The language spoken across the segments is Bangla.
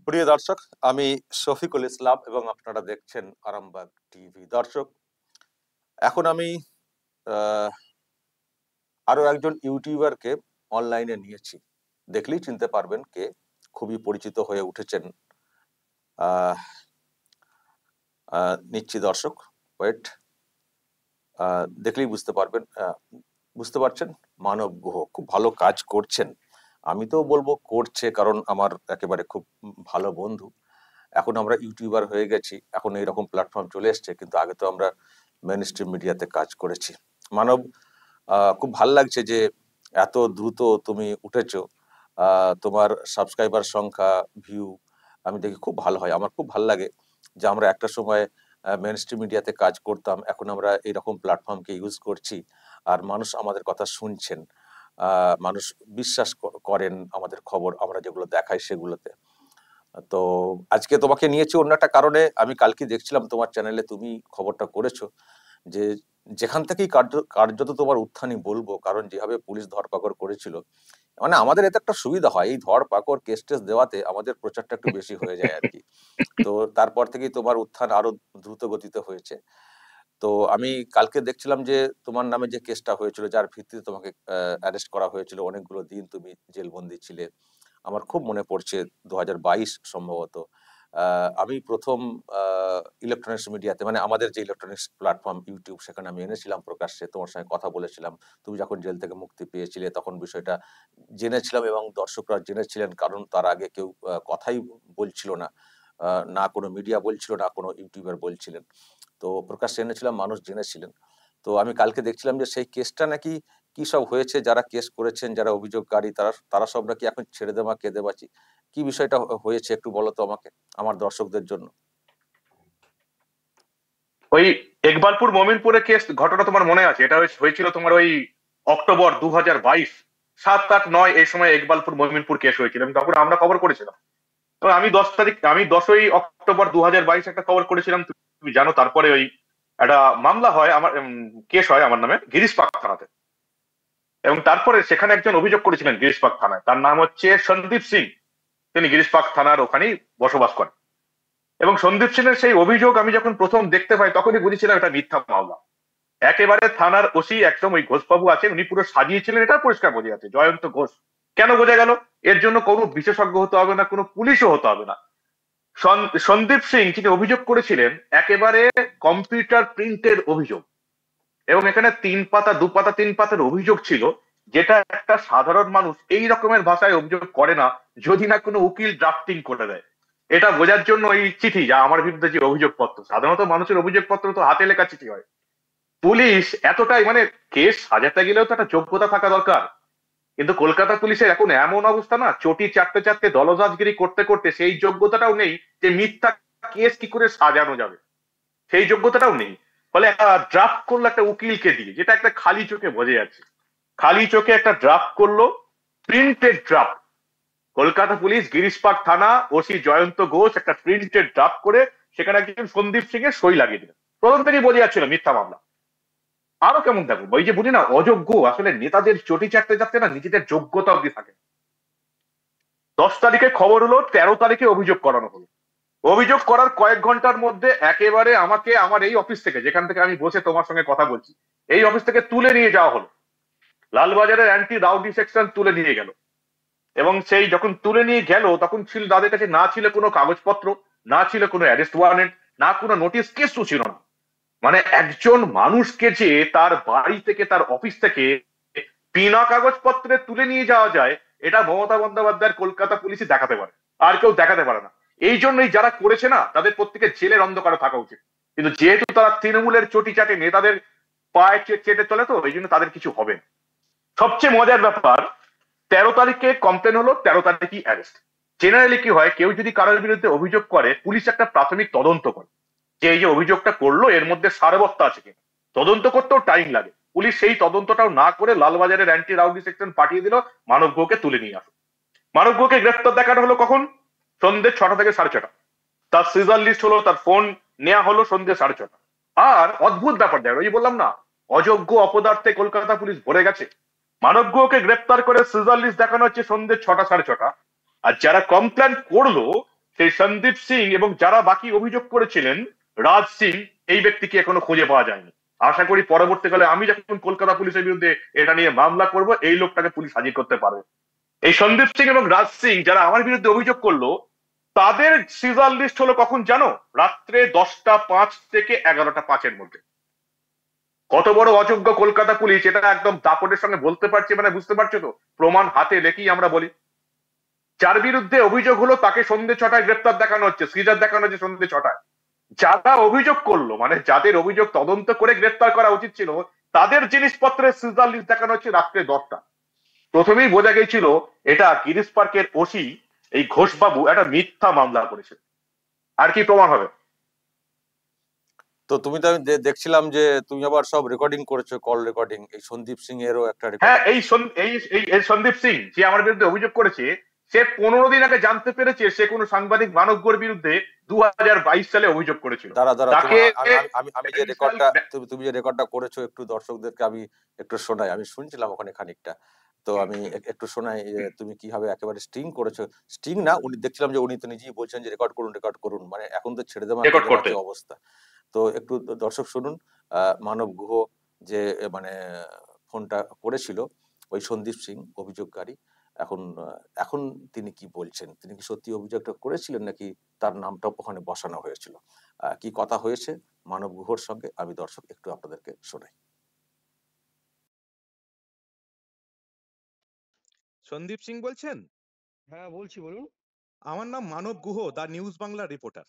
প্রিয় দর্শক, আমি শফিকুল ইসলাম এবং আপনারা দেখছেন আরামবাগ টিভি। দর্শক, এখন আমি আহ, আরো একজন ইউটিউবারকে অনলাইনে নিয়েছি। দেখলেই চিনতে পারবেন কে। খুবই পরিচিত হয়ে উঠেছেন। আহ, নিচ্ছি দর্শক, ওয়েট। দেখলেই বুঝতে পারবেন। বুঝতে পারছেন, মানব গুহ খুব ভালো কাজ করছেন। আমি তো বলবো করছে, কারণ আমার একেবারে খুব ভালো বন্ধু। এখন আমরা ইউটিউবার হয়ে গেছি, এখন এইরকম প্ল্যাটফর্ম চলে এসছে, কিন্তু আগে তো আমরা মেন স্ট্রিম মিডিয়াতে কাজ করেছি। মানব, খুব ভাল লাগছে যে এত দ্রুত তুমি উঠেছো। তোমার সাবস্ক্রাইবার সংখ্যা, ভিউ আমি দেখি খুব ভালো হয়। আমার খুব ভালো লাগে যে আমরা একটা সময় মেন স্ট্রিম মিডিয়াতে কাজ করতাম, এখন আমরা এইরকম প্ল্যাটফর্মকে ইউজ করছি, আর মানুষ আমাদের কথা শুনছেন। মানুষ বিশ্বাস করেন আমাদের খবর, আমরা যেগুলো দেখাই সেগুলোতে। তো আজকে তোমাকে নিয়েছি অন্য একটা কারণে। আমি কালকে দেখছিলাম তোমার চ্যানেলে তুমি খবরটা করেছো যে যেখান থেকেই কার্যত তোমার উত্থানই বলবো, কারণ যেভাবে পুলিশ ধরপাকড় করেছিল, মানে আমাদের এতে একটা সুবিধা হয়, এই ধরপাকড় কেস টেস দেওয়াতে আমাদের প্রচারটা একটু বেশি হয়ে যায় আর কি। তো তারপর থেকেই তোমার উত্থান আরো দ্রুত গতিতে হয়েছে। তো আমি কালকে দেখছিলাম যে তোমার নামে যে কেসটা হয়েছিল, যার ভিত্তিতে তোমাকে অ্যারেস্ট করা হয়েছিল, অনেকগুলো দিন তুমি জেলবন্দি ছিলে। আমার খুব মনে পড়ছে 2022 সম্ভবত আমি প্রথম ইলেকট্রনিক্স মিডিয়াতে, মানে আমাদের যে ইলেকট্রনিক্স প্ল্যাটফর্ম ইউটিউব, সেখানে আমি এনেছিলাম প্রকাশ্যে, তোমার সঙ্গে কথা বলেছিলাম। তুমি যখন জেল থেকে মুক্তি পেয়েছিলে তখন বিষয়টা জেনেছিলাম এবং দর্শকরা জেনেছিলেন, কারণ তার আগে কেউ কথাই বলছিল না। না কোনো মিডিয়া বলছিল, না কোনো ইউটিউবার বলছিলেন। তো প্রকাশ্যে এনেছিলাম, মানুষ জেনেছিলেন। তো আমি কালকে দেখছিলাম যে সেই কেসটা নাকি কি সব হয়েছে, যারা কেস করেছেন, যারা অভিযোগকারী, তারা তারা সব নাকি এখন ছেড়ে দেওয়া, কেঁদে বাঁচি। কি বিষয়টা হয়েছে একটু বলো তো আমাকে, আমার দর্শকদের জন্য। ওই একবারপুর মমিনপুরে কেস ঘটনা তোমার মনে আছে? এটা হয়েছিল তোমার ওই অক্টোবর 2022, 7, 8, 9 এই সময় একবারপুর মমিনপুর কেস হয়েছিল এবং তখন আমরা খবর করেছিলাম। তো আমি 10ই অক্টোবর 2022 একটা খবর করেছিলাম, তুমি জানো। তারপরে ওই একটা মামলা হয় আমার, কেস হয় আমার নামে গিরিশ পাক থানাতে। এবং তারপরে সেখানে একজন অভিযোগ করেছিলেন গিরিশ পাক থানায়, তার নাম হচ্ছে সন্দীপ সিং। তিনি গিরিশ পাক থানার ওখানেই বসবাস করেন। এবং সন্দীপ সিংয়ের সেই অভিযোগ আমি যখন প্রথম দেখতে পাই তখনই বুঝেছিলাম এটা মিথ্যা মামলা। একেবারে থানার ওসি একদম ওই ঘোষবাবু আছেন, উনি পুরো সাজিয়েছিলেন, এটা পরিষ্কার বোঝা যাচ্ছে। জয়ন্ত ঘোষ। কেন বোঝা গেল? এর জন্য কোনো বিশেষজ্ঞ হতে হবে না, কোনো পুলিশও হতে হবে না। সন্দীপ সিং যিনি অভিযোগ করেছিলেন, একেবারে কম্পিউটার প্রিন্টের অভিযোগ। এবং এখানে 3 পাতা 2 পাতা 3 পাতার অভিযোগ ছিল, যেটা একটা সাধারণ মানুষ এই রকমের ভাষায় অভিযোগ করে না, যদি না কোনো উকিল ড্রাফটিং করে দেয়। এটা বোঝার জন্য এই চিঠি, যা আমার বিরুদ্ধে যে অভিযোগপত্র, সাধারণত মানুষের অভিযোগপত্র তো হাতে লেখা চিঠি হয়। পুলিশ এতটাই, মানে কেস সাজাতে গেলেও তো একটা যোগ্যতা থাকা দরকার। কিন্তু কলকাতা পুলিশের এখন এমন অবস্থা না, চটি চাটতে চাটতে দলদাসগিরি করতে করতে সেই যোগ্যতাটাও নেই যে মিথ্যা কেস কি করে সাজানো যাবে, সেই যোগ্যতাটাও নেই। ফলে একটা ড্রাফট করলো একটা উকিলকে দিয়ে, যেটা একটা খালি চোখে বোঝা যাচ্ছে। খালি চোখে একটা ড্রাফট করলো, printed draft. Kolkata police Girish park থানা ওসি জয়ন্ত ঘোষ একটা প্রিন্টেড ড্রাফট করে সেখানে একজন সন্দীপ সিং এর সই লাগিয়ে দিলেন। প্রথম থেকেই বোঝা যাচ্ছিল মিথ্যা মামলা। আরো কেমন থাকবো, ওই যে বুঝি না, অযোগ্য। আসলে নেতাদের চটি চাটতে চাটতে না নিজেদের যোগ্যতা অব্দি থাকে। 10 তারিখে খবর হলো, 13 তারিখে অভিযোগ করানো হলো। অভিযোগ করার কয়েক ঘন্টার মধ্যে একেবারে আমাকে আমার এই অফিস থেকে, যেখান থেকে আমি বসে তোমার সঙ্গে কথা বলছি, এই অফিস থেকে তুলে নিয়ে যাওয়া হলো। লালবাজারের অ্যান্টি রাউডি সেকশন তুলে নিয়ে গেল। এবং সেই যখন তুলে নিয়ে গেল তখন ছিল তাদের কাছে না ছিল কোনো কাগজপত্র, না ছিল কোনো অ্যারেস্ট ওয়ারেন্ট, না কোনো নোটিশ, কিছু ছিল না। মানে একজন মানুষকে যে তার বাড়ি থেকে, তার অফিস থেকে বিনা কাগজপত্রে তুলে নিয়ে যাওয়া যায়, এটা মমতা বন্দ্যোপাধ্যায়ের কলকাতা পুলিশই দেখাতে পারে, আর কেউ দেখাতে পারে না। এই জন্যই যারা করেছে না, তাদের প্রত্যেকের জেলের অন্ধকারে থাকা উচিত। কিন্তু যেহেতু তারা তৃণমূলের চটি চাটে নেতাদের পায়ে চেটে চলে, তো এই জন্য তাদের কিছু হবে না। সবচেয়ে মজার ব্যাপার, 13 তারিখে কমপ্লেন হলো, 13 তারিখই অ্যারেস্ট। জেনারেলি কি হয়, কেউ যদি কারোর বিরুদ্ধে অভিযোগ করে, পুলিশ একটা প্রাথমিক তদন্ত করে যে এই যে অভিযোগটা করলো এর মধ্যে সারবত্তা আছে কিনা। তদন্ত করতেও টাইম লাগে। পুলিশ সেই তদন্তটাও না করে লালবাজারের অ্যান্টি রাউডি সেকশন পাঠিয়ে দিল, মানব গোকে তুলে নিয়ে আসো। মানব গোকে গ্রেফতার দেখানো হলো কখন? সন্ধ্যে 6টা থেকে 6:30। তার সিজার লিস্ট হলো, তার ফোন নেওয়া হলো সন্ধ্যে 6:30। আর অদ্ভুত ব্যাপার দেখো, ওই বললাম না, অযোগ্য অপদার্থে কলকাতা পুলিশ ভরে গেছে। মানব গোকে গ্রেফতার করে সিজার লিস্ট দেখানো হচ্ছে সন্ধ্যে 6টা 6:30। আর যারা কমপ্লেন করলো সেই সন্দীপ সিং এবং যারা বাকি অভিযোগ করেছিলেন, রাজ সিং এই ব্যক্তিকে এখনো খুঁজে পাওয়া যায়নি। আশা করি পরবর্তীকালে আমি যখন কলকাতা পুলিশের বিরুদ্ধে এটা নিয়ে মামলা করব, এই লোকটাকে পুলিশ হাজির করতে পারবে। এই সন্দীপ সিং এবং রাজ সিং যারা আমার বিরুদ্ধে অভিযোগ করলো, তাদের সিজার লিস্ট হলো কখন জানো? রাত্রে 10টা 5 থেকে 11টা 5-এর মধ্যে। কত বড় অযোগ্য কলকাতা পুলিশ, এটা একদম দাপটের সঙ্গে বলতে পারছি, মানে বুঝতে পারছো তো? প্রমাণ হাতে রেখেই আমরা বলি। যার বিরুদ্ধে অভিযোগ হলো তাকে সন্ধ্যে 6টায় গ্রেপ্তার দেখানো হচ্ছে, সিজার দেখানো হচ্ছে সন্ধ্যে 6টায়। যারা অভিযোগ করলো, মানে যাদের অভিযোগ তদন্ত করে গ্রেপ্তার করা উচিত ছিল, তাদের জিনিসপত্রের সিজার লিস্ট দেখানো হচ্ছে রাত্রে 10টা। প্রথমেই বোঝা গেছিল এটা গিরিশ পার্কের ওসি এই ঘোষবাবু একটা মিথ্যা মামলা করেছে। আর কি প্রমাণ হবে? তো তুমি তো আমি দেখছিলাম যে তুমি আবার সব রেকর্ডিং করেছো, কল রেকর্ডিং। এই সন্দীপ সিং এরও একটা হ্যাঁ, রেকর্ডিং। এই সন্দীপ সিং যে আমার বিরুদ্ধে অভিযোগ করেছে, সে 15 দিন আগে জানতে পেরেছে সে কোনো সাংবাদিক মানবগড়ের বিরুদ্ধে 2022 সালে অভিযোগ করেছিল। দাঁড়া তাকে আমি যে রেকর্ডটা তুমি যে রেকর্ডটা করেছো একটু দর্শকদেরকে আমি একটু শোনাই। আমি শুনছিলাম ওখানে খানিকটা, তো আমি একটু শোনাই তুমি কিভাবে একেবারে স্টিং করেছো। স্টিং না, উনি দেখছিলাম যে উনি তো নিজেই বলছেন যে রেকর্ড করুন, মানে এখন তো ছেড়ে দেওয়া অবস্থা। তো একটু দর্শক শুনুন। মানব গুহ যে মানে ফোনটা করেছিল ওই সন্দীপ সিং অভিযোগকারী, এখন তিনি কি বলছেন, তিনি কি সত্যি অভিযোগটা করেছিলেন নাকি তার নামটা ওখানে বসানো হয়েছিল, কি কথা হয়েছে মানব গুহর সঙ্গে, আমি দর্শক একটু আপনাদেরকে শোনাই। সন্দীপ সিং বলছেন? হ্যাঁ বলছি, বলুন। আমার নাম Manab Guha, the news Bangla reporter.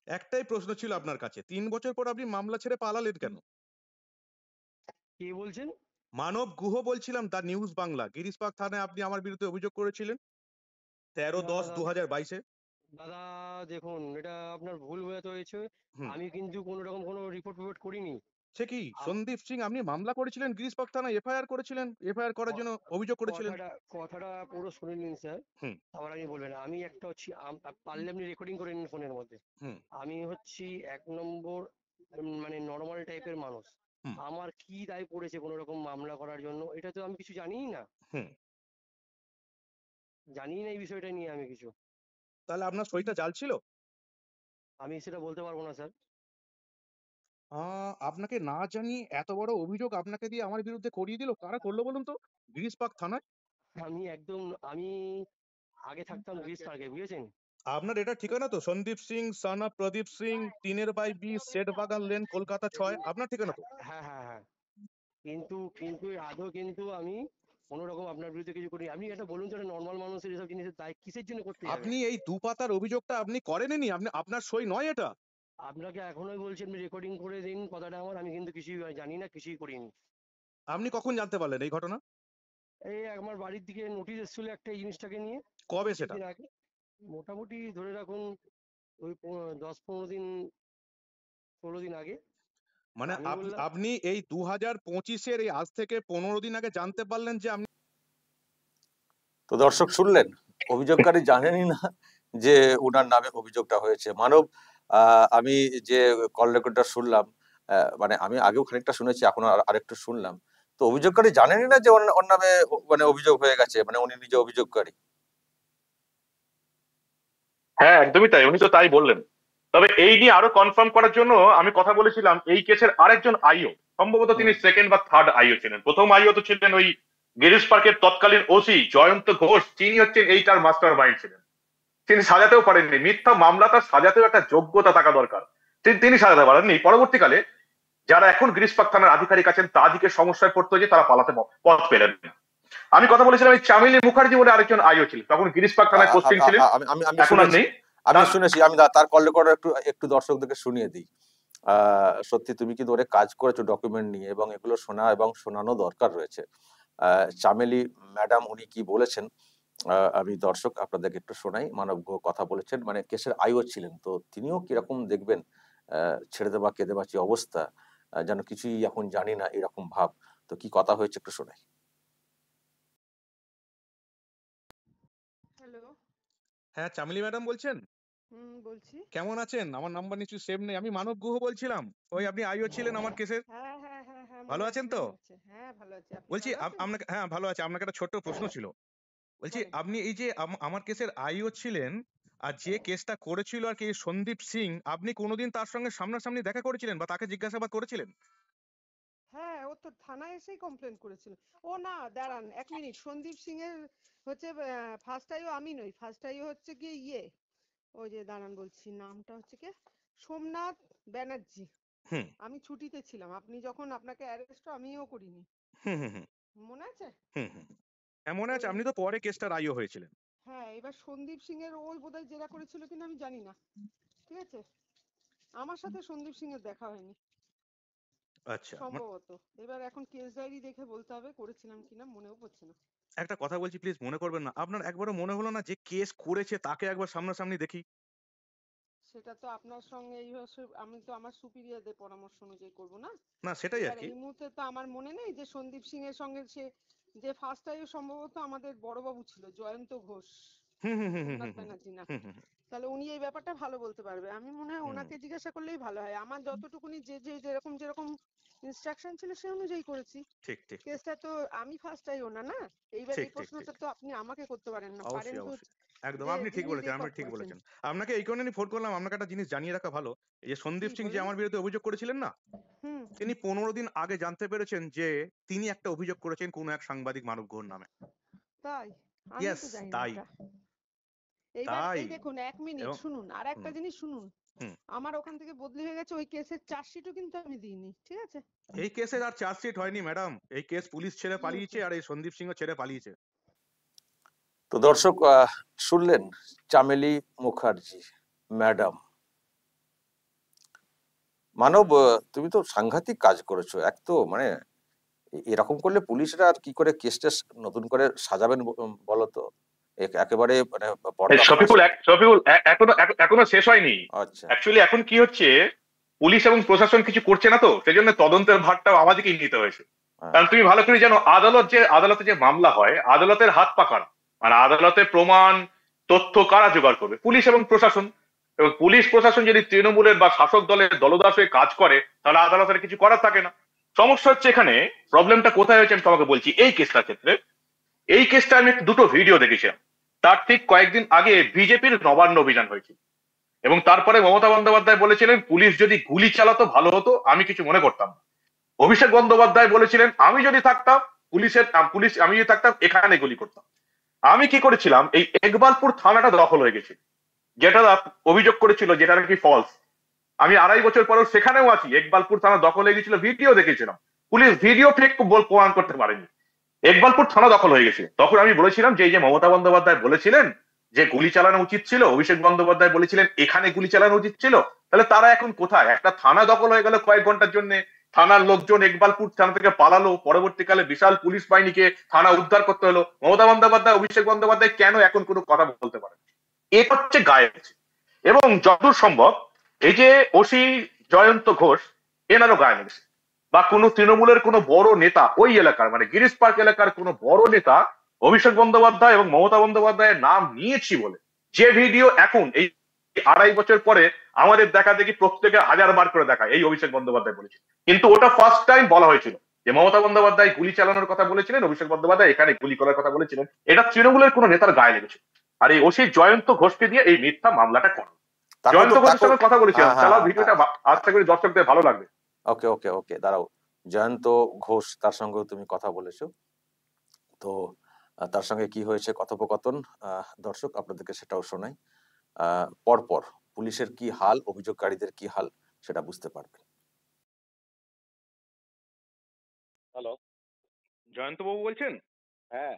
একটাই প্রশ্ন ছিল আপনার কাছে, 3 বছর পর আপনি মামলা ছেড়ে পালালেন কেন? কে বলছেন? মানব গুহ বলছিলাম, the news Bangla. Girish park থানায় আপনি আমার বিরুদ্ধে অভিযোগ করেছিলেন 13/10/2022-এ। দাদা দেখুন, এটা আপনার ভুল হয়ে হয়েছে। আমি কিন্তু কোনো রকম কোনো রিপোর্ট করিনি। সে কি সন্দীপ সিং, আপনি মামলা করেছিলেন গিরিশ পার্ক থানায়, এফআইআর করেছিলেন, এফআইআর করার জন্য অভিযোগ করেছিলেন। কথাটা পুরো শুনে নিন স্যার, আবার আমি বলবেন। আমি একটা হচ্ছি, পারলে আপনি রেকর্ডিং করে নিন ফোনের মধ্যে। আমি হচ্ছি 1 নম্বর মানে নর্মাল টাইপের মানুষ। আমার কি দায় পড়েছে কোনো রকম মামলা করার জন্য, এটা তো আমি কিছু জানিই না। জানি না এই বিষয়টা নিয়ে আমি কিছু। তাহলে আপনার সইটা জাল ছিল? আমি সেটা বলতে পারবো না স্যার। আপনাকে না জানিয়ে এত বড় অভিযোগ আপনাকে দিয়ে আমার বিরুদ্ধে করিয়ে দিল, কারা করলো বলুন তো গিরিশ পার্ক থানায়? আমি আগে থাকতাম গিরিশ পার্কে, বুঝেছেন? আপনার এটা ঠিকানা তো? Sandeep Singh son of Pradeep Singh, 3/20, Setbagan lane, Kolkata 6, আপনার ঠিকানা তো? হ্যাঁ। কিন্তু আদৌ কিন্তু আমি কোনো রকম আপনার বিরুদ্ধে কিছু করি। আপনি এটা বলুন তো, নর্মাল মানুষের এসব জিনিসের দায় কিসের জন্য করতে যাবে? আপনি এই 2 পাতার অভিযোগটা আপনি করেননি, আপনার সই নয় এটা। আপনাকে এখনোই বলছি, আপনি রেকর্ডিং করে দিন কথাটা আমার। আমি কিন্তু কিছুই জানি না, কিছুই করিনি। আপনি কখন জানতে পারলেন এই ঘটনা? এই আমার বাড়ির দিকে নোটিশ এসেছিল একটা এই জিনিসটাকে নিয়ে। কবে সেটা? মোটামুটি ধরে রাখুন ওই 10-15 দিন 16 দিন আগে। মানে আপনি এই 2025-এর এই আজ থেকে 15 দিন আগে জানতে পারলেন যে আপনি। তো দর্শক শুনলেন, অভিযোগকারী জানেনই না যে ওনার নামে অভিযোগটা হয়েছে। মানব, আমি যে কল রেকর্ডটা শুনলাম, মানে আমি আগেও খানিকটা শুনেছি, এখন আরেকটু শুনলাম। তো অভিযোগকারী জানেনই না যে ওর নামে মানে অভিযোগ হয়ে গেছে, মানে উনি নিজে অভিযোগকারী। হ্যাঁ, একদমই তাই, উনি তো তাই বললেন। তবে এই নিয়ে আরো কনফার্ম করার জন্য আমি কথা বলেছিলাম এই কেসের আরেকজন আইও, সম্ভবত তিনি সেকেন্ড বা থার্ড আইও ছিলেন। প্রথম আইও তো ছিলেন ওই গিরিশ পার্কের তৎকালীন ওসি জয়ন্ত ঘোষ, তিনি হচ্ছেন এইটার মাস্টার মাইন্ড ছিলেন। তিনি সাজাতেও পারেননি, মিথ্যা মামলাটা সাজাতেও একটা যোগ্যতা থাকা দরকার, তিনি সাজাতে পারেননি। পরবর্তীকালে যারা এখন গিরিশ পার্ক থানার আধিকারিক আছেন তাদেরকে সমস্যায় পড়তে হয়েছে, তারা পালাতে পথ পেলেন না। আমি কথা বলেছিলাম এই চামেলি মুখার্জি বলে আরেকজন আইও ছিলেন, তখন গিরিশ পার্ক থানায় পোস্টিং ছিলেন, এখন আর নেই। আমি শুনেছি, আমি তার কল রেকর্ড একটু দর্শকদেরকে শুনিয়ে দিই। সত্যি তুমি কিন্তু অনেক কাজ করেছো ডকুমেন্ট নিয়ে, এবং এগুলো শোনা এবং শোনানো দরকার রয়েছে। চামেলি ম্যাডাম উনি কি বলেছেন আমি দর্শক আপনাদেরকে একটু শোনাই। মানব গুহ কথা বলেছেন, মানে কেসের আইও ছিলেন, তো তিনিও কিরকম দেখবেন ছেড়ে দেওয়া কেঁদে বাঁচি অবস্থা, যেন কিছুই এখন জানি না এরকম ভাব। তো কি কথা হয়েছে একটু শোনাই। হ্যালো। হ্যাঁ, চামেলি ম্যাডাম বলছেন? বলছি। কেমন আছেন? আমার নাম্বার নিশ্চয়ই সেভ নেই। আমি মানব গুহ বলছিলাম, ওই আপনি আইও ছিলেন আমার কেসের। হ্যাঁ, ভালো আছেন তো? হ্যাঁ ভালো আছি। বলছি আপনাকে, হ্যাঁ ভালো আছে। আপনাকে একটা ছোট্ট প্রশ্ন ছিল। বলছি আপনি এই যে আমার কেসের আইও ছিলেন, আর যে কেসটা করেছিল আর কি সন্দীপ সিং, আপনি কোনোদিন তার সঙ্গে সামনাসামনি দেখা করেছিলেন বা তাকে জিজ্ঞাসাবাদ করেছিলেন? হ্যাঁ, ও তো থানায় এসেই কমপ্লেন করেছিল। ও না, দাঁড়ান 1 মিনিট। সন্দীপ সিং এর হচ্ছে ফার্স্ট আইও আমি নই, ফার্স্ট আইও হচ্ছে কি ওই যে দাঁড়ান বলছি, নামটা হচ্ছে কি সোমনাথ ব্যানার্জি। হুম আমি ছুটিতে ছিলাম, আপনি যখন আপনাকে অ্যারেস্ট আমিও করিনি, হুম হুম হুম মনে আছে? হুম হুম হ্যাঁ, মনে আছে, ওই আপনি তো পরে কেসটা রাইও হয়েছিলেন। হ্যাঁ, এবার সন্দীপ সিং এর ওই বোধহয় জেরা করেছিল কিনা আমি জানি না, ঠিক আছে? আমার সাথে সন্দীপ সিং এর দেখা হয়নি আচ্ছা, সম্ভবত। এবার এখন কেস ডায়েরি দেখে বলতে হবে করেছিলাম কিনা, মনেও পড়ছে না। একটা কথা বলছি, প্লিজ মনে করবেন না, আপনার একবারও মনে হলো না যে কেস করেছে তাকে একবার সামনাসামনি দেখি? সেটা তো আপনার সঙ্গে আমি তো আমার সুপিরিয়রদের পরামর্শ অনুযায়ী করব না। না, সেটাই আর এবার কি। এই মুহূর্তে তো আমার মনে নেই যে সন্দীপ সিং এর সঙ্গে যে ফার্স্ট টাইম সম্ভবত আমাদের বড়বাবু ছিল জয়ন্ত ঘোষ, হুম হুম হুম হুম সোমনাথ হুম হুম ব্যানার্জি না। হুম হুম তাহলে উনি এই ব্যাপারটা ভালো বলতে পারবে। আমি মনে হয় হুম ওনাকে জিজ্ঞাসা করলেই ভালো হয়। আমার যতটুকুনি যেরকম যেরকম ইনস্ট্রাকশন ছিল সে অনুযায়ী করেছি। ঠিক ঠিক ঠিক কেসটা তো আমি ফার্স্ট টাইম না না। এইবার ঠিক এই ঠিক ঠিক প্রশ্নটা তো আপনি আমাকে করতে পারেন না, পারেন অবশ্যই তো অবশ্যই, একদম যে আপনি ঠিক যিনি বলেছেন, আপনি রেকর্ড ঠিক করেছেন। বলেছেন। আপনাকে এই কারণে ফোন করলাম, আপনাকে একটা জিনিস জানিয়ে রাখা ভালো। এই যে কি সন্দীপ সিং যে বলুন? আমার বিরুদ্ধে অভিযোগ করেছিলেন না, হুম। তিনি 15 দিন আগে জানতে পেরেছেন যে তিনি একটা অভিযোগ করেছেন কোনো এক সাংবাদিক মানব ঘোর নামে। তাই? আমি ইয়েস, তো জানি না তাই। এটা। এইবার তাই এই দেখুন 1 মিনিট এবং শুনুন, আর একটা হুম জিনিস শুনুন। হুম আমার ওখান থেকে বদলি হয়ে গেছে, ওই কেসের চার্জশিটও কিন্তু আমি দিইনি, ঠিক আছে? এই কেসে আর চার্জশিট হয়নি ম্যাডাম, এই কেস পুলিশ ছেড়ে কি পালিয়েছে হয়েছে? আর এই সন্দীপ সিংও ছেড়ে পালিয়েছে। তো দর্শক শুনলেন চামেলি মুখার্জি ম্যাডাম। মানব, তুমি তো সাংঘাতিক কাজ করেছো। এক তো মানে এরকম করলে পুলিশরা আর কি করে কেসটা নতুন করে সাজাবেন বলো তো? একেবারে মানে পর্দা ফাঁস। শফিকুল এখনো শেষ হয়নি। আচ্ছা। অ্যাকচুয়ালি এখন কি হচ্ছে, পুলিশ এবং প্রশাসন কিছু করছে না, তো সেজন্য তদন্তের ভারটাও আমাদেরকেই নিতে হয়েছে। হ্যাঁ। কারণ তুমি ভালো করে জানো, আদালতে যে মামলা হয়, আদালতের হাত পা কারা? মানে আদালতে প্রমাণ তথ্য কারা জোগাড় করবে? পুলিশ এবং প্রশাসন। এবং পুলিশ প্রশাসন যদি তৃণমূলের বা শাসক দলের দলদাস হয়ে কাজ করে, তাহলে আদালতের কিছু করার থাকে না। সমস্যা হচ্ছে এখানে, প্রবলেমটা কোথায় হয়েছে আমি তোমাকে বলছি। এই কেসটার ক্ষেত্রে, এই কেসটা আমি দুটো ভিডিও দেখেছিলাম। তার ঠিক কয়েকদিন আগে বিজেপির নবান্ন অভিযান হয়েছিল, এবং তারপরে মমতা বন্দ্যোপাধ্যায় বলেছিলেন পুলিশ যদি গুলি চালাতো ভালো হতো, আমি কিছু মনে করতাম না। অভিষেক বন্দ্যোপাধ্যায় বলেছিলেন আমি যদি থাকতাম আমি যদি থাকতাম এখানে গুলি করতাম। আমি কি করেছিলাম, এই একবালপুর থানাটা দখল হয়ে গেছে, যেটা অভিযোগ করেছিল, যেটা নাকি ফলস। আমি 2.5 বছর পরেও সেখানেও আছি। একবালপুর থানা দখল হয়ে গেছিল, ভিডিও দেখেছিলাম। পুলিশ ভিডিও ফেক প্রমাণ করতে পারেনি। একবালপুর থানা দখল হয়ে গেছে। তখন আমি বলেছিলাম যে এই যে মমতা বন্দ্যোপাধ্যায় বলেছিলেন যে গুলি চালানো উচিত ছিল, অভিষেক বন্দ্যোপাধ্যায় বলেছিলেন এখানে গুলি চালানো উচিত ছিল, তাহলে তারা এখন কোথায়? একটা থানা দখল হয়ে গেল কয়েক ঘন্টার জন্য, থানার লোকজন একবালপুর থানা থেকে পালালো, পরবর্তীকালে বিশাল পুলিশ বাহিনীকে থানা উদ্ধার করতে হলো। মমতা বন্দ্যোপাধ্যায়, অভিষেক বন্দ্যোপাধ্যায় কেন এখন কোনো কথা বলতে পারে? এটা হচ্ছে গায়ে গেছে। এবং যতদূর সম্ভব, এই যে ওসি জয়ন্ত ঘোষ, এনারও গায়ে লেগেছে। বা কোনো তৃণমূলের কোনো বড় নেতা ওই এলাকার, মানে গিরিশ পার্ক এলাকার কোনো বড় নেতা অভিষেক বন্দ্যোপাধ্যায় এবং মমতা বন্দ্যোপাধ্যায়ের নাম নিয়েছি বলে যে ভিডিও এখন এই 2.5 বছর পরে আমাদের দেখা দেখি প্রত্যেকে 1000 বার করে দেখায়, এই অভিষেক বন্দ্যোপাধ্যায় বলেছে। কিন্তু ওটা ফার্স্ট টাইম বলা হয়েছিল যে মমতা বন্দ্যোপাধ্যায় গুলি চালানোর কথা বলেছিলেন, অভিষেক বন্দ্যোপাধ্যায় এখানে গুলি করার কথা বলেছিলেন। এটা তৃণমূলের কোনো নেতার গায়ে লেগেছে। আর এই ওসি জয়ন্ত ঘোষকে দিয়ে এই মিথ্যা মামলাটা করে। জয়ন্ত ঘোষের সঙ্গে কথা বলেছিলাম, চালাও ভিডিওটা, আশা করি দর্শকদের ভালো লাগবে। ওকে ওকে ওকে, দাঁড়াও। জয়ন্ত ঘোষ, তার সঙ্গেও তুমি কথা বলেছো তো, তার সঙ্গে কি হয়েছে কথোপকথন, দর্শক আপনাদেরকে সেটাও শোনাই। পরপর পুলিশের কি হাল, অভিযোগকারীদের কি হাল, সেটা বুঝতে পারবেন। হ্যালো, জয়ন্তবাবু বলছেন? হ্যাঁ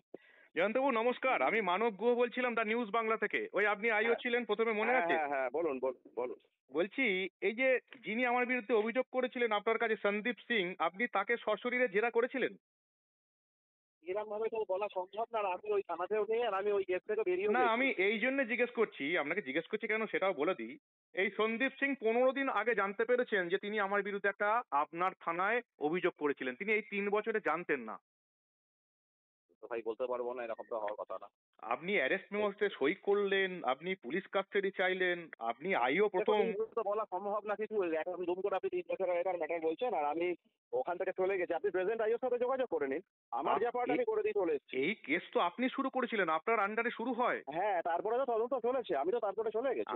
জয়ন্তবাবু নমস্কার, আমি মানব গুহ বলছিলাম দা নিউজ বাংলা থেকে। ওই আপনি আইও ছিলেন প্রথমে, মনে আছে? হ্যাঁ বলুন বলুন। বলছি, এই যে যিনি আমার বিরুদ্ধে অভিযোগ করেছিলেন আপনার কাছে, সন্দীপ সিং, আপনি তাকে সশরীরে জেরা করেছিলেন? এরকম ভাবে তো বলা সম্ভব না, আমি ওই থানাতেও নেই, আর আমি ওই গেট থেকে বেরিয়েও না, গেছি। আমি এই জন্য জিজ্ঞেস করছি, আপনাকে জিজ্ঞেস করছি কেন সেটাও বলে দিই। এই সন্দীপ সিং 15 দিন আগে জানতে পেরেছেন যে তিনি আমার বিরুদ্ধে একটা আপনার থানায় অভিযোগ করেছিলেন। তিনি এই 3 বছরে জানতেন না। তো ভাই বলতে পারবো না, এরকম তো হওয়ার কথা না। আপনি অ্যারেস্ট মেমোতে সই করলেন, আপনি পুলিশ কাস্টাডি চাইলেন, আপনি আইও প্রথম। তো বলা সম্ভব না কিছু। এখন দুম করে আপনি 3 বছর আগেকার ম্যাটার বলছেন, আর আমি ওখান থেকে চলে গেছে। আপনি প্রেজেন্ট আইওর সাথে যোগাযোগ করে নিন, আমার যা পার্ট আমি করে দিয়ে চলে এসেছি। এই কেস তো আপনি শুরু করেছিলেন, আপনার আন্ডারে শুরু হয়। হ্যাঁ, তারপরে তো তদন্ত চলেছে, আমি তো তারপরে চলে গেছি।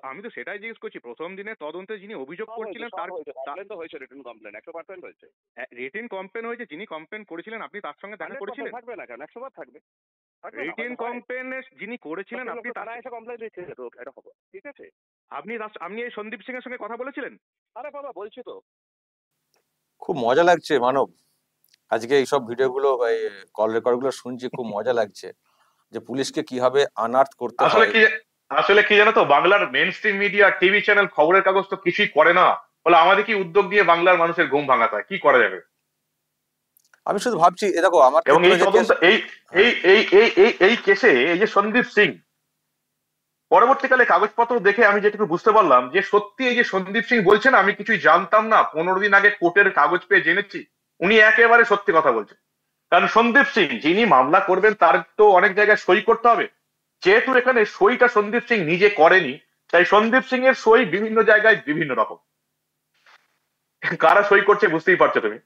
আমি তো সেটাই জিজ্ঞেস করছি, প্রথম দিনে তদন্তে যিনি অভিযোগ করছিলেন তার কমপ্লেন তো হয়েছে, রিটেন কমপ্লেন 100% হয়েছে। রিটেন কমপ্লেন হয়েছে, যিনি কমপ্লেন করেছিলেন আপনি তার সঙ্গে দেখা করেছিলেন? থাকবে না কেন, 100 বার থাকবে। রিটেন কমপ্লেন যিনি করেছিলেন আপনি তারা এসে কমপ্লেন দিচ্ছে তো এটা হবে, ঠিক আছে? আপনি এই সন্দীপ সিং এর সঙ্গে কথা বলেছিলেন? আরে বাবা, বলছি তো। খুব মজা লাগছে মানব, আজকে এইসব ভিডিওগুলো কল রেকর্ড গুলো শুনছি, খুব মজা লাগছে যে পুলিশকে কিভাবে আনার্থ করতে হয়। আসলে কি জানো তো, বাংলার main stream media, TV channel, খবরের কাগজ তো কিছুই করে না। বলে আমাদের কি উদ্যোগ নিয়ে বাংলার মানুষের ঘুম ভাঙাতে হয়, কি করা যাবে? আমি শুধু ভাবছি দেখো আমার এবং এই তদন্ত এই কেসে এই যে সন্দীপ সিং, পরবর্তীকালে কাগজপত্র দেখে আমি যেটুকু বুঝতে পারলাম যে সত্যি এই যে সন্দীপ সিং বলছেন আমি কিছুই জানতাম না, 15 দিন আগে কোর্টের কাগজ পেয়ে জেনেছি, উনি একেবারে সত্যি কথা বলছেন। কারণ সন্দীপ সিং যিনি মামলা করবেন তার তো অনেক জায়গায় সই করতে হবে, যেহেতু এখানে সইটা সন্দীপ সিং নিজে করেনি, তাই সন্দীপ সিং এর সই বিভিন্ন জায়গায় বিভিন্ন রকম। কারা সই করছে বুঝতেই পারছো তুমি।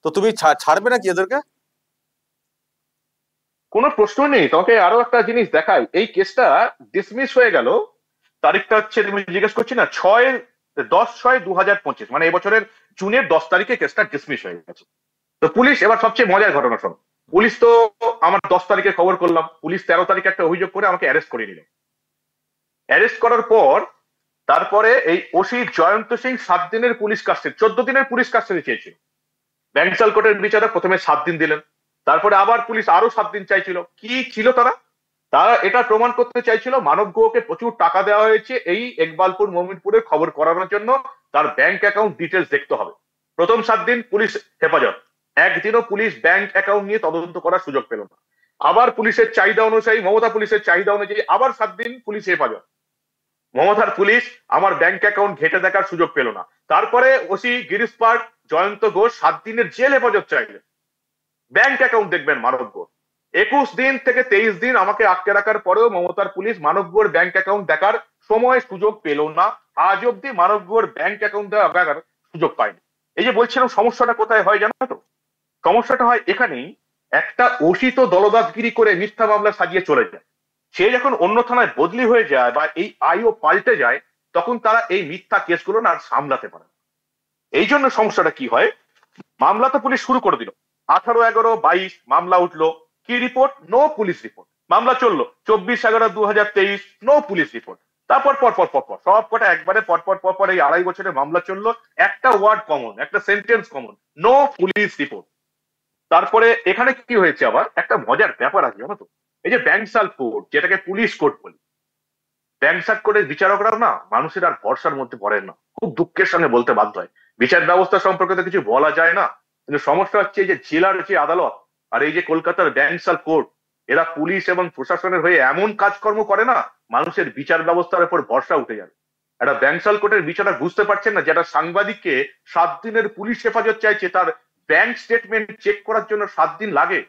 তো তুমি ছাড়বে নাকি এদেরকে? কোনো প্রশ্ন নেই। তোমাকে আরো একটা জিনিস দেখাই, এই কেসটা ডিসমিস হয়ে গেল, তারিখটা হচ্ছে তুমি জিজ্ঞেস করছি না, 10/6/2025, মানে এবছরের জুনের 10 তারিখে কেসটা ডিসমিস হয়ে গেছে। তো পুলিশ, এবার সবচেয়ে মজার ঘটনা শোনো, পুলিশ তো আমার 10 তারিখে খবর করলাম, পুলিশ 13 তারিখে একটা অভিযোগ করে আমাকে অ্যারেস্ট করে নিল। অ্যারেস্ট করার পর তারপরে এই ওসি জয়ন্ত সিং 7 দিনের পুলিশ কাস্টাডি, 14 দিনের পুলিশ কাস্টাডি চেয়েছিল। ব্যাংসাল কোর্টের বিচারক প্রথমে 7 দিন দিলেন, তারপরে আবার পুলিশ আরো 7 দিন চাইছিল। কি ছিল তারা এটা প্রমাণ করতে চাইছিল মানব গুহকে প্রচুর টাকা দেওয়া হয়েছে এই ইকবালপুর মমিনপুরে খবর করানোর জন্য, তার ব্যাংক অ্যাকাউন্ট ডিটেলস দেখতে হবে। প্রথম 7 দিন পুলিশ হেফাজত, একদিনও পুলিশ ব্যাংক অ্যাকাউন্ট নিয়ে তদন্ত করার সুযোগ পেল না। আবার পুলিশের চাহিদা অনুযায়ী, মমতা পুলিশের চাহিদা অনুযায়ী আবার 7 দিন পুলিশ হেফাজত, মমতার পুলিশ আমার ব্যাংক অ্যাকাউন্ট ঘেটে দেখার সুযোগ পেল না। তারপরে ওসি গিরিশ পার্ক জয়ন্ত ঘোষ 7 দিনের জেল হেফাজত চাইলেন, ব্যাংক অ্যাকাউন্ট দেখবেন মানব গুহ। 21 দিন থেকে 23 দিন আমাকে আটকে রাখার পরেও মমতার পুলিশ মানব গুহর ব্যাংক অ্যাকাউন্ট দেখার সময় সুযোগ পেল না। আজ অব্দি মানব গুহর ব্যাংক অ্যাকাউন্ট দেখার সুযোগ পায়নি। এই যে বলছিলাম সমস্যাটা কোথায় হয় জানো তো, সমস্যাটা হয় এখানেই, একটা ওসি তো দলদাসগিরি করে মিথ্যা মামলা সাজিয়ে চলে যায়, সে যখন অন্য থানায় বদলি হয়ে যায় বা এই আইও পাল্টে যায়, তখন তারা এই মিথ্যা কেসগুলো না আর সামলাতে পারে না। এই জন্য সমস্যাটা কি হয়, মামলা তো পুলিশ শুরু করে দিল, 18/11/22 মামলা উঠলো, কি রিপোর্ট? No police report. মামলা চললো 24/11/2023, নো পুলিশ রিপোর্ট। তারপর পরপর সব কটা একবারে পরপর এই 2.5 বছরের মামলা চললো, একটা ওয়ার্ড কমন, একটা sentence common, no police report. তারপরে এখানে কি হয়েছে, আবার একটা মজার ব্যাপার আছে জানো তো, এই যে ব্যাংসাল কোর্ট, যেটাকে পুলিশ কোর্ট বলি, ব্যাংসাল কোর্টের বিচারকরাও না মানুষের আর ভরসার মধ্যে পড়েন না, খুব দুঃখের সঙ্গে বলতে বাধ্য হয়। বিচার ব্যবস্থা সম্পর্কে তো কিছু বলা যায় না, কিন্তু সমস্যা হচ্ছে এই যে জেলার যে আদালত আর এই যে কলকাতার ব্যাংসাল কোর্ট, এরা পুলিশ এবং প্রশাসনের হয়ে এমন কাজকর্ম করে না, মানুষের বিচার ব্যবস্থার উপর ভরসা উঠে যাবে। একটা ব্যাংসাল কোর্টের বিচারক বুঝতে পারছেন না, যেটা সাংবাদিককে 7 দিনের পুলিশ হেফাজত চাইছে, তার ব্যাংক স্টেটমেন্ট চেক করার জন্য 7 দিন লাগে,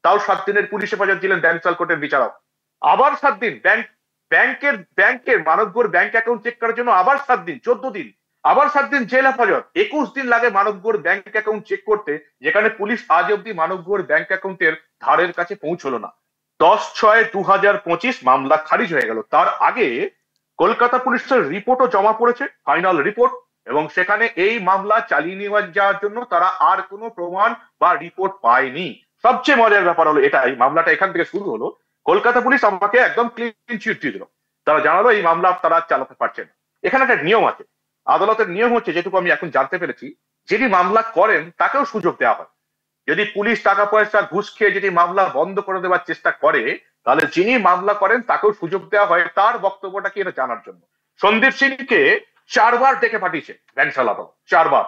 তাও 7 দিনের পুলিশ হেফাজত দিলেন ব্যাংসাল কোর্টের বিচারক। আবার 7 দিন ব্যাংকের মানবগুহর ব্যাংক অ্যাকাউন্ট চেক করার জন্য আবার 7 দিন, 14 দিন, আবার 7 দিন জেল হেফাজত, 21 দিন লাগে মানবগুহর ব্যাংক অ্যাকাউন্ট চেক করতে, যেখানে পুলিশ আজ অব্দি মানবগুহর ব্যাংক অ্যাকাউন্টের ধারের কাছে পৌঁছলো না। 10/6/2025 মামলা খারিজ হয়ে গেল। তার আগে কলকাতা পুলিশের রিপোর্টও জমা পড়েছে, ফাইনাল রিপোর্ট, এবং সেখানে এই মামলা চালিয়ে নিয়ে যাওয়ার জন্য তারা আর কোনো প্রমাণ বা রিপোর্ট পায়নি। সবচেয়ে মজার ব্যাপার হলো এটাই, মামলাটা এখান থেকে শুরু হলো, কলকাতা পুলিশ আমাকে একদম ক্লিন চিট দিয়ে দিল, তারা জানালো এই মামলা তারা চালাতে পারছে না। এখানে একটা নিয়ম আছে, আদালতের নিয়ম হচ্ছে, যেটুকু আমি এখন জানতে পেরেছি, যিনি মামলা করেন তাকেও সুযোগ দেওয়া হয়। যদি পুলিশ টাকা পয়সা ঘুষ খেয়ে যদি মামলা বন্ধ করে দেওয়ার চেষ্টা করে, তাহলে যিনি মামলা করেন তাকেও সুযোগ দেওয়া হয় তার বক্তব্যটা কি এটা জানার জন্য। সন্দীপ সিংকে 4 বার ডেকে পাঠিয়েছে ব্যাংসাল আদালত, 4 বার।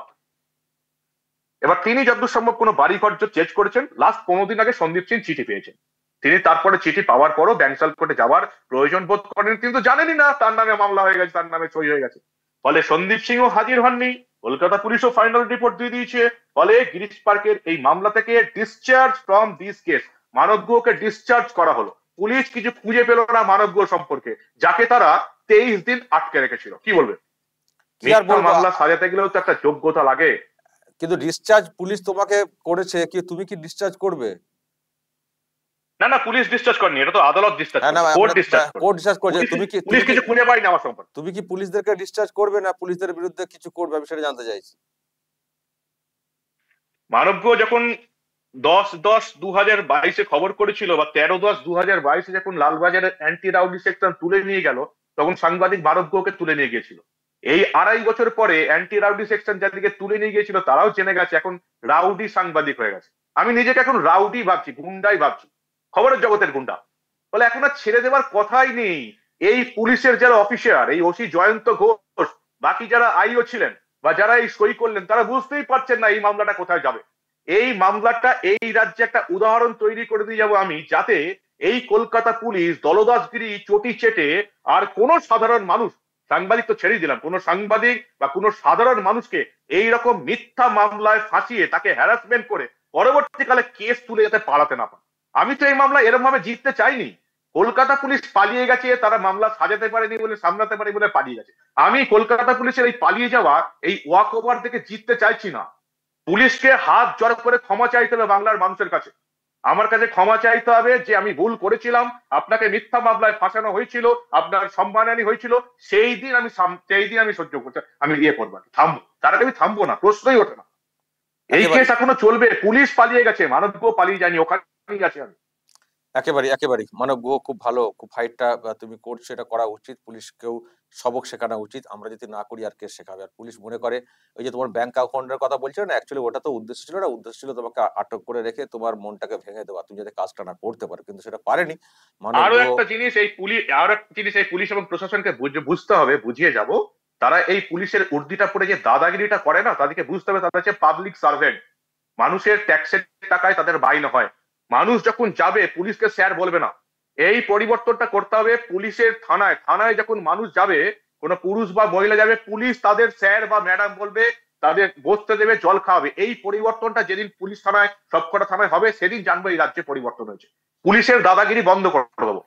এবার তিনি যতদূর সম্ভব কোনো বাড়িঘর চেঞ্জ করেছেন, লাস্ট 15 দিন আগে সন্দীপ সিং চিঠি পেয়েছেন। তিনি তারপরে চিঠি পাওয়ার পরও ব্যাংসাল কোর্টে যাওয়ার প্রয়োজন বোধ করেন, কিন্তু জানেনই না তার নামে মামলা হয়ে গেছে, তার নামে সই হয়ে গেছে। ফলে সন্দীপ সিংও হাজির হননি, কলকাতা পুলিশও ফাইনাল রিপোর্ট দিয়ে দিয়েছে। ফলে গিরিশ পার্কের এই মামলা থেকে discharge from this case, Manab গুহকে ডিসচার্জ করা হলো। পুলিশ কিছু খুঁজে পেল না মানব গুহ সম্পর্কে, যাকে তারা 23 দিন আটকে রেখেছিল। কি বলবে? মামলা সাজাতে গেলেও তো একটা যোগ্যতা লাগে। কিন্তু ডিসচার্জ পুলিশ তোমাকে করেছে, কি তুমি কি ডিসচার্জ করবে? না না, পুলিশ ডিসচার্জ করেনি, এটা তো আদালত ডিসচার্জ হ্যাঁ না, করেছে, কোর্ট ডিসচার্জ কোর্ট ডিসচার্জ করেছে। তুমি কি পুলিশ কিছু খুঁজে পায়নি আমার সম্পর্কে। তুমি কি পুলিশদেরকে ডিসচার্জ করবে না পুলিশদের বিরুদ্ধে কিছু করবে, আমি সেটা জানতে চাইছি। মানব যখন 10-10-2022 খবর করেছিল, বা 13-10-2022 যখন লালবাজারের অ্যান্টি রাউডি সেকশন তুলে নিয়ে গেল, তখন সাংবাদিক মানব গুহকে তুলে নিয়ে গিয়েছিল। এই 2.5 বছর পরে অ্যান্টি রাউডি সেকশন যাদেরকে তুলে নিয়ে গিয়েছিল তারাও জেনে গেছে, এখন রাউডি সাংবাদিক হয়ে গেছে। আমি নিজেকে এখন রাউডি ভাবছি, গুন্ডাই ভাবছি, খবরের জগতের গুন্ডা বলে। এখন আর ছেড়ে দেওয়ার কথাই নেই। এই পুলিশের যারা অফিসার, এই ওসি জয়ন্ত ঘোষ, বাকি যারা আইও ছিলেন বা যারা এই সই করলেন, তারা বুঝতেই পারছেন না এই মামলাটা কোথায় যাবে। এই মামলাটা এই রাজ্যে একটা উদাহরণ তৈরি করে দিয়ে যাবো আমি, যাতে এই কলকাতা পুলিশ দলদাসগিরি চটি চেটে আর কোন সাধারণ মানুষ, সাংবাদিক তো ছেড়েই দিলাম, কোন সাংবাদিক বা কোন সাধারণ মানুষকে এই রকম মিথ্যা মামলায় ফাঁসিয়ে তাকে হ্যারাসমেন্ট করে পরবর্তীকালে কেস তুলে যাতে পালাতে না পারে। আমি তো এই মামলা এরকম ভাবে জিততে চাইনি। কলকাতা পুলিশ পালিয়ে গেছে, তারা মামলা সাজাতে পারেনি বলে, সামলাতে পারেনি বলে পালিয়ে গেছে। আমি কলকাতা পুলিশের এই পালিয়ে যাওয়া, এই ওয়াক ওভার থেকে জিততে চাইছি না। পুলিশকে হাত জড়ো করে ক্ষমা চাইতে হবে বাংলার মানুষের কাছে। আমার কাছে ক্ষমা চাইতে হবে যে আমি ভুল করেছিলাম, আপনাকে মিথ্যা মামলায় ফাঁসানো হয়েছিল, আপনার সম্মানহানি হয়েছিল, সেই দিন আমি সহ্য করতে, আমি করবো, থামবো। তার আগে আমি থামবো না, প্রশ্নই ওঠে না। এই কেস এখনো চলবে। পুলিশ পালিয়ে গেছে, মানব পালিয়ে যায়নি, ওখানেই গেছে। আমি একেবারেই মানব গুহ খুব ভালো, খুব ফাইটটা তুমি করছো, এটা করা উচিত। পুলিশকেও সবক শেখানো উচিত। আমরা যদি না করি আর কে শেখাবে? আর পুলিশ মনে করে ওই যে তোমার ব্যাংক অ্যাকাউন্টের কথা বলছো না, অ্যাকচুয়ালি ওটা তো উদ্দেশ্য ছিল না, উদ্দেশ্য ছিল তোমাকে আটক করে রেখে তোমার মনটাকে ভেঙে দেওয়া, তুমি যাতে কাজটা না করতে পারো, কিন্তু সেটা পারেনি মানব আরো গুহ। একটা জিনিস এই পুলিশ এবং প্রশাসনকে বুঝতে হবে, বুঝিয়ে যাব। তারা এই পুলিশের উর্দিটা পরে যে দাদাগিরিটা করে না, তাদেরকে বুঝতে হবে তারা হচ্ছে পাবলিক সার্ভেন্ট। মানুষের ট্যাক্সের টাকায় তাদের বাইনা হয়। মানুষ যখন যাবে পুলিশকে স্যার বলবে না। এই পরিবর্তনটা করতে হবে। পুলিশের থানায় যখন মানুষ যাবে, কোনো পুরুষ বা মহিলা যাবে, পুলিশ তাদের স্যার বা ম্যাডাম বলবে, তাদের বসতে দেবে, জল খাওয়াবে। এই পরিবর্তনটা যেদিন পুলিশ থানায়, সবকটা থানায় হবে, সেদিন জানবো এই রাজ্যে পরিবর্তন হয়েছে। পুলিশের দাদাগিরি বন্ধ করে দেবো।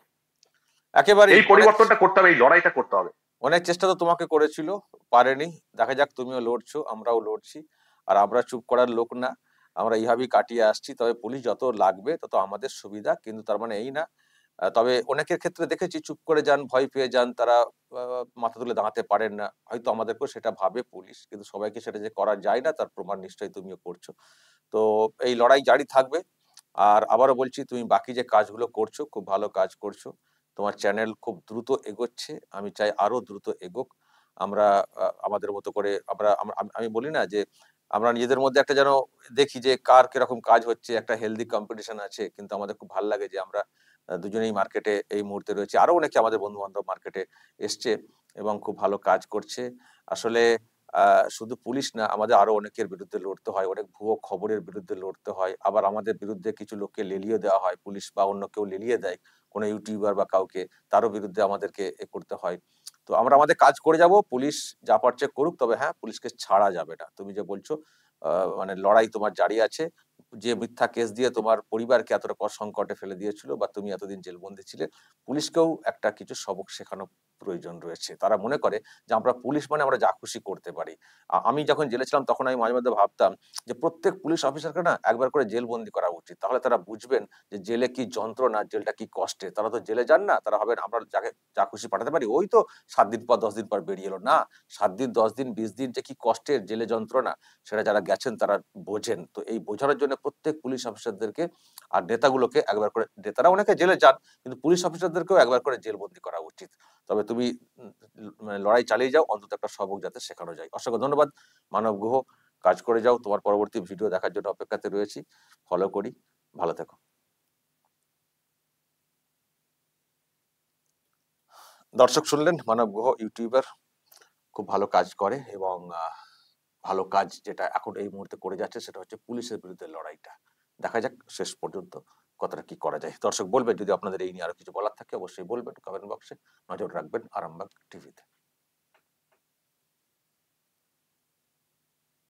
একেবারে এই পরিবর্তনটা করতে হবে, এই লড়াইটা করতে হবে। অনেক চেষ্টা তো তোমাকে করেছিল, পারেনি। দেখা যাক, তুমিও লড়ছো, আমরাও লড়ছি। আর আমরা চুপ করার লোক না, আমরা এইভাবেই কাটিয়ে আসছি। তবে পুলিশ যত লাগবে তত আমাদের সুবিধা, কিন্তু তার মানে এই না। তবে অনেকের ক্ষেত্রে দেখেছি চুপ করে যান, ভয় পেয়ে যান, তারা মাথা তুলে দাঁড়াতে পারেন না। হয়তো আমাদেরকেও সেটা ভাবে পুলিশ, কিন্তু সবাইকে সেটা যে করা যায় না তার প্রমাণ নিশ্চয়ই তুমিও করছো। তো এই লড়াই জারি থাকবে। আর আবারও বলছি, তুমি বাকি যে কাজগুলো করছো খুব ভালো কাজ করছো। তোমার চ্যানেল খুব দ্রুত এগোচ্ছে, আমি চাই আরো দ্রুত এগোক। আমরা আমাদের মতো করে আমি বলি না যে আমরা নিজেদের মধ্যে একটা যেন দেখি যে কার কিরকম কাজ হচ্ছে, একটা হেলদি কম্পিটিশন আছে। কিন্তু আমাদের খুব ভালো লাগে যে আমরা দুজনেই মার্কেটে এই মুহূর্তে রয়েছে, আরো অনেকে আমাদের বন্ধু বান্ধব মার্কেটে এসছে এবং খুব ভালো কাজ করছে। আসলে শুধু পুলিশ না, আমাদের আরো অনেকের বিরুদ্ধে লড়তে হয়, অনেক ভুয়ো খবরের বিরুদ্ধে লড়তে হয়। আবার আমাদের বিরুদ্ধে কিছু লোককে লেলিয়ে দেওয়া হয়, পুলিশ বা অন্য কেউ লেলিয়ে দেয় কোনো ইউটিউবার বা কাউকে, তারও বিরুদ্ধে আমাদেরকে করতে হয়। তো আমরা আমাদের কাজ করে যাব, পুলিশ যা পারছে করুক। তবে হ্যাঁ, পুলিশকে ছাড়া যাবে না। তুমি যে বলছো মানে লড়াই তোমার জারি আছে। যে মিথ্যা কেস দিয়ে তোমার পরিবারকে এতটা সংকটে ফেলে দিয়েছিল বা তুমি এতদিন জেলবন্দি ছিলে, পুলিশকেও একটা কিছু সবক শেখানো প্রয়োজন রয়েছে। তারা মনে করে যে আমরা পুলিশ মানে আমরা যা খুশি করতে পারি। আমি যখন জেলে ছিলাম তখন আমি মাঝে মধ্যে ভাবতাম যে প্রত্যেক পুলিশ অফিসারকে না একবার করে জেলবন্দি করা উচিত, তাহলে তারা বুঝবেন যে জেলে কি যন্ত্রণা, জেলটা কি কষ্টে। তারা তো জেলে যান না, তারা ভাবেন আমরা যাকে যা খুশি পাঠাতে পারি, ওই তো 7 দিন পর 10 দিন পর বেরিয়ে এলো। না, 7 দিন 10 দিন 20 দিন যে কি কষ্টের জেলে যন্ত্রণা, সেটা যারা গেছেন তারা বোঝেন। তো এই বোঝানোর জন্য প্রত্যেক পুলিশ অফিসারদেরকে আর নেতাগুলোকে একবার করে, নেতারা অনেকে জেলে যান, কিন্তু পুলিশ অফিসারদেরকেও একবার করে জেলবন্দি করা উচিত। তবে তুমি মানে লড়াই চালিয়ে যাও, অন্তত একটা সবক যাতে শেখানো যায়। অসংখ্য ধন্যবাদ মানব গুহ, কাজ করে যাও। তোমার পরবর্তী ভিডিও দেখার জন্য অপেক্ষাতে রয়েছি। ফলো করি, ভালো থেকো। দর্শক শুনলেন, মানব গুহ ইউটিউবার, খুব ভালো কাজ করে এবং ভালো কাজ যেটা এখন এই মুহূর্তে করে যাচ্ছে সেটা হচ্ছে পুলিশের বিরুদ্ধে লড়াইটা। দেখা যাক শেষ পর্যন্ত কতটা কি করা যায়। দর্শক বলবেন যদি আপনাদের এই নিয়ে আরো কিছু বলার থাকে অবশ্যই বলবেন কমেন্ট বক্সে। নজর রাখবেন আরামবাগ টিভিতে।